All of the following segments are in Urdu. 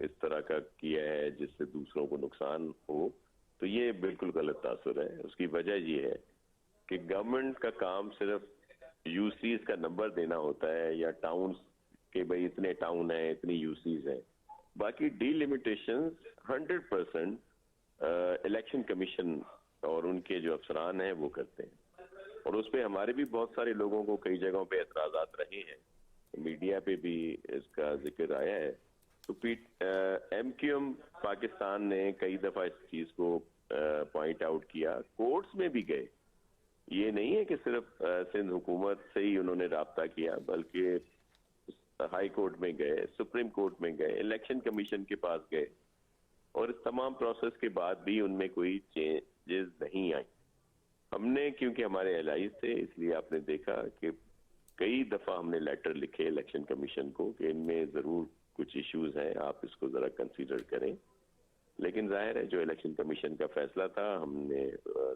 اس طرح کا کیا ہے جس سے دوسروں کو نقصان ہو، تو یہ بالکل غلط تاثر ہے۔ اس کی وجہ یہ ہے کہ گورنمنٹ کا کام صرف یو سیز کا نمبر دینا ہوتا ہے یا ٹاؤنز کہ بھئی اتنے ٹاؤن ہیں، اتنی یو سیز ہیں، باقی ڈی لمیٹیشن 100% الیکشن کمیشن اور ان کے جو افسران ہیں وہ کرتے ہیں، اور اس پہ ہمارے بھی بہت سارے لوگوں کو کئی جگہوں پہ اعتراضات رہے ہیں، میڈیا پہ بھی اس کا ذکر آیا ہے۔ تو ایم کیو ایم پاکستان نے کئی دفعہ اس چیز کو پوائنٹ آؤٹ کیا، کورٹس میں بھی گئے، یہ نہیں ہے کہ صرف سندھ حکومت سے ہی انہوں نے رابطہ کیا، بلکہ ہائی کورٹ میں گئے، سپریم کورٹ میں گئے، الیکشن کمیشن کے پاس گئے، اور اس تمام پروسیس کے بعد بھی ان میں کوئی چینجز نہیں آئی۔ ہم نے کیونکہ ہمارے الائز تھے اس لیے آپ نے دیکھا کہ کئی دفعہ ہم نے لیٹر لکھے الیکشن کمیشن کو کہ ان میں ضرور کچھ ایشوز ہیں، آپ اس کو ذرا کنسیڈر کریں، لیکن ظاہر ہے جو الیکشن کمیشن کا فیصلہ تھا ہم نے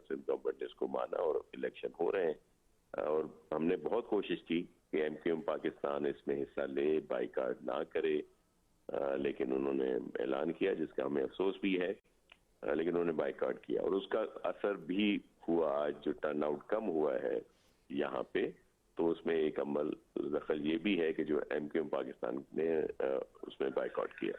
سندھ گورنمنٹ نے اس کو مانا اور الیکشن ہو رہے ہیں، اور ہم نے بہت کوشش کی کہ ایم کیو ایم پاکستان اس میں حصہ لے، بائی کاٹ نہ کرے، لیکن انہوں نے اعلان کیا جس کا ہمیں افسوس بھی ہے، لیکن انہوں نے بائی کاٹ کیا، اور اس کا اثر بھی ہوا۔ آج جو ٹرن آؤٹ کم ہوا ہے یہاں پہ، تو اس میں ایک عمل دخل یہ بھی ہے کہ جو ایم کیو ایم پاکستان نے اس میں بائی کاٹ کیا۔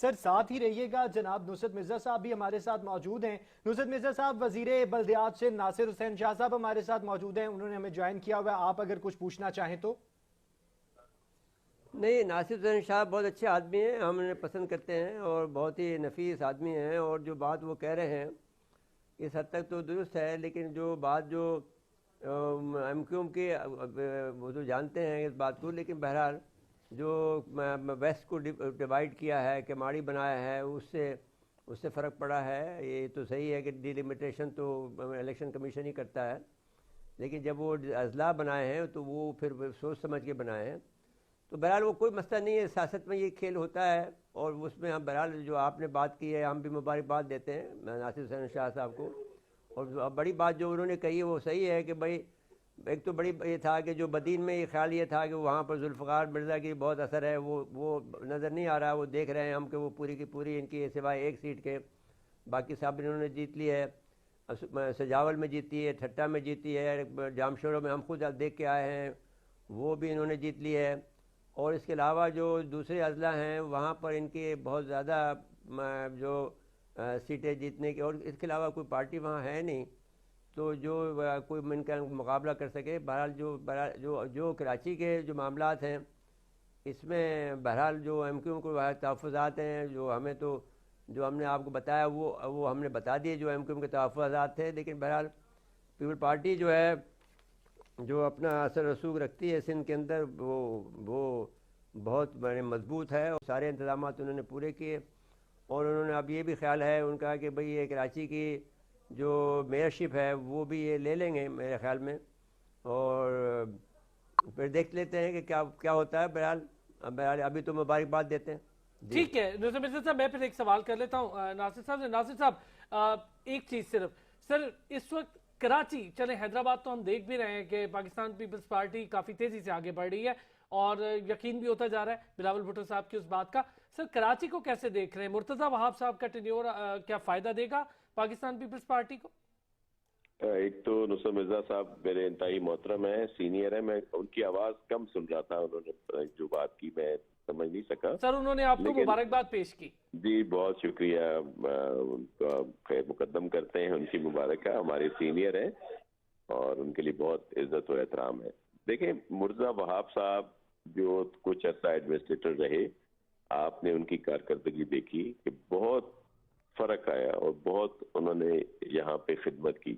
سر ساتھ ہی رہیے گا، جناب نصرت مرزا صاحب بھی ہمارے ساتھ موجود ہیں۔ نصرت مرزا صاحب، وزیر بلدیات سے ناصر حسین شاہ صاحب ہمارے ساتھ موجود ہیں، انہوں نے ہمیں جوائن کیا ہوا ہے، آپ اگر کچھ پوچھنا چاہیں تو۔ نہیں، ناصر حسین شاہ بہت اچھے آدمی ہیں، ہم انہیں پسند کرتے ہیں اور بہت ہی نفیس آدمی ہیں، اور جو بات وہ کہہ رہے ہیں اس حد تک تو درست ہے، لیکن جو بات جو ایم کیو ایم کے وہ تو جانتے ہیں اس بات کو، لیکن بہرحال جو ویسٹ کو ڈیوائیڈ کیا ہے، کماڑی بنایا ہے، اس سے فرق پڑا ہے۔ یہ تو صحیح ہے کہ ڈی لمیٹیشن تو الیکشن کمیشن ہی کرتا ہے، لیکن جب وہ اضلاع بنائے ہیں تو وہ پھر سوچ سمجھ کے بنائے ہیں، تو بہرحال وہ کوئی مسئلہ نہیں ہے، سیاست میں یہ کھیل ہوتا ہے، اور اس میں ہم بہرحال جو آپ نے بات کی ہے ہم بھی مبارکباد دیتے ہیں ناصر حسین شاہ صاحب کو، اور بڑی بات جو انہوں نے کہی ہے وہ صحیح ہے کہ بھائی ایک تو بڑی یہ تھا کہ جو بدین میں یہ خیال یہ تھا کہ وہاں پر ذوالفقار مرزا کی بہت اثر ہے، وہ نظر نہیں آ رہا، وہ دیکھ رہے ہیں ہم کہ وہ پوری کی پوری ان کی سوائے ایک سیٹ کے باقی صاحب انہوں نے جیت لی ہے، سجاول میں جیتی ہے، ٹھٹا میں جیتی ہے، جامشوروں میں ہم خود دیکھ کے آئے ہیں وہ بھی انہوں نے جیت لی ہے، اور اس کے علاوہ جو دوسرے اضلاع ہیں وہاں پر ان کے بہت زیادہ جو سیٹیں جیتنے کی، اور اس کے علاوہ کوئی پارٹی وہاں ہے نہیں تو جو کوئی ان کا مقابلہ کر سکے۔ بہرحال جو کراچی کے جو معاملات ہیں اس میں بہرحال جو ایم کیو ایم کو تحفظات ہیں، جو ہم نے آپ کو بتایا وہ ہم نے بتا دیے جو ایم کیو ایم کے تحفظات تھے، لیکن بہرحال پیپل پارٹی جو ہے جو اپنا اثر رسوخ رکھتی ہے سندھ کے اندر وہ بہت مضبوط ہے، اور سارے انتظامات انہوں نے پورے کیے، اور انہوں نے اب یہ بھی خیال ہے ان کا کہ بھئی یہ کراچی کی جو میئرشپ ہے وہ بھی یہ لے لیں گے میرے خیال میں، اور پھر دیکھ لیتے ہیں کہ کیا ہوتا ہے۔ بہرحال ابھی تو مبارکباد دیتے ہیں۔ ٹھیک ہے نصرت مرزا صاحب، میں پھر ایک سوال کر لیتا ہوں ناصر صاحب سے۔ ناصر صاحب، ایک چیز صرف سر، اس وقت کراچی چلے حیدرآباد تو ہم دیکھ بھی رہے ہیں کہ پاکستان پیپلز پارٹی کافی تیزی سے آگے بڑھ رہی ہے، اور یقین بھی ہوتا جا رہا ہے بلاول بھٹو صاحب کی اس بات کا۔ سر کراچی کو کیسے دیکھ رہے ہیں؟ مرتضی وہاب صاحب کا ٹینیور کیا فائدہ دے گا پاکستان پیپلز پارٹی کو؟ ایک تو نصرت مرزا صاحب میرے انتہائی محترم ہیں، سینئر ہیں، میں ان کی آواز کم سن رہا تھا، انہوں نے جو بات کی میں سمجھ نہیں سکا۔ سر انہوں نے آپ کو مبارکباد پیش کی۔ جی بہت شکریہ، ان کا خیر مقدم کرتے ہیں، ان کی مبارکہ، ہمارے سینئر ہیں اور ان کے لیے بہت عزت و احترام ہے۔ دیکھیں مرزا وہاب صاحب جو کچھ عرصہ ایڈمنسٹریٹر رہے، آپ نے ان کی کارکردگی دیکھی کہ بہت فرق آیا اور بہت انہوں نے یہاں پہ خدمت کی،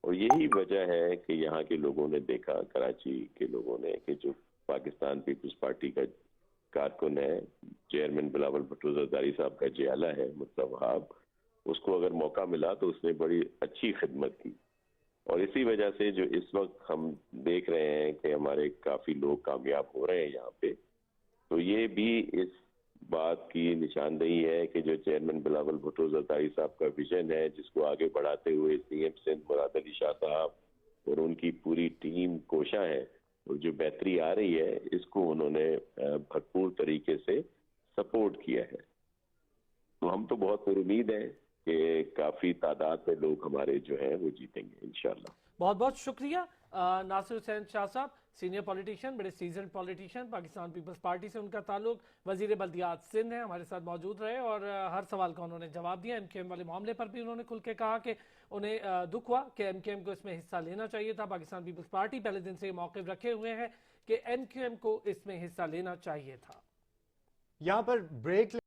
اور یہی وجہ ہے کہ یہاں کے لوگوں نے دیکھا، کراچی کے لوگوں نے، کہ جو پاکستان پیپلز پارٹی کا کارکن ہے، چیئرمین بلاول بھٹو زرداری صاحب کا جیالہ ہے مرزا وہاب، اس کو اگر موقع ملا تو اس نے بڑی اچھی خدمت کی، اور اسی وجہ سے جو اس وقت ہم دیکھ رہے ہیں کہ ہمارے کافی لوگ کامیاب ہو رہے ہیں یہاں پہ، تو یہ بھی اس بات کی نشاندہی ہے کہ جو چیئرمین بلاول بھٹو زرداری صاحب کا ویژن ہے، جس کو آگے بڑھاتے ہوئے سی ایم سندھ مراد علی شاہ صاحب اور ان کی پوری ٹیم کوشاں ہے، اور جو بہتری آ رہی ہے اس کو انہوں نے بھرپور طریقے سے سپورٹ کیا ہے. تو ہم تو بہت امید ہیں کہ کافی تعداد میں لوگ ہمارے جو ہیں وہ جیتیں گے انشاءاللہ. بہت بہت شکریہ ناصر حسین شاہ صاحب، سینئر پولیٹیشین، بڑے seasoned politician, Pakistan Peoples Party سے ان کا تعلق، وزیر بلدیات سندھ ہیں، ہمارے ساتھ موجود رہے اور ہر سوال کا انہوں نے جواب دیا. MQM والے معاملے پر بھی انہوں نے کھل کے کہا کہ انہیں دکھ ہوا کہ MQM کو اس میں حصہ لینا چاہیے تھا. پاکستان پیپلز پارٹی پہلے دن سے یہ موقف رکھے ہوئے ہیں کہ MQM کو اس میں حصہ لینا چاہیے تھا. یہاں پر بریک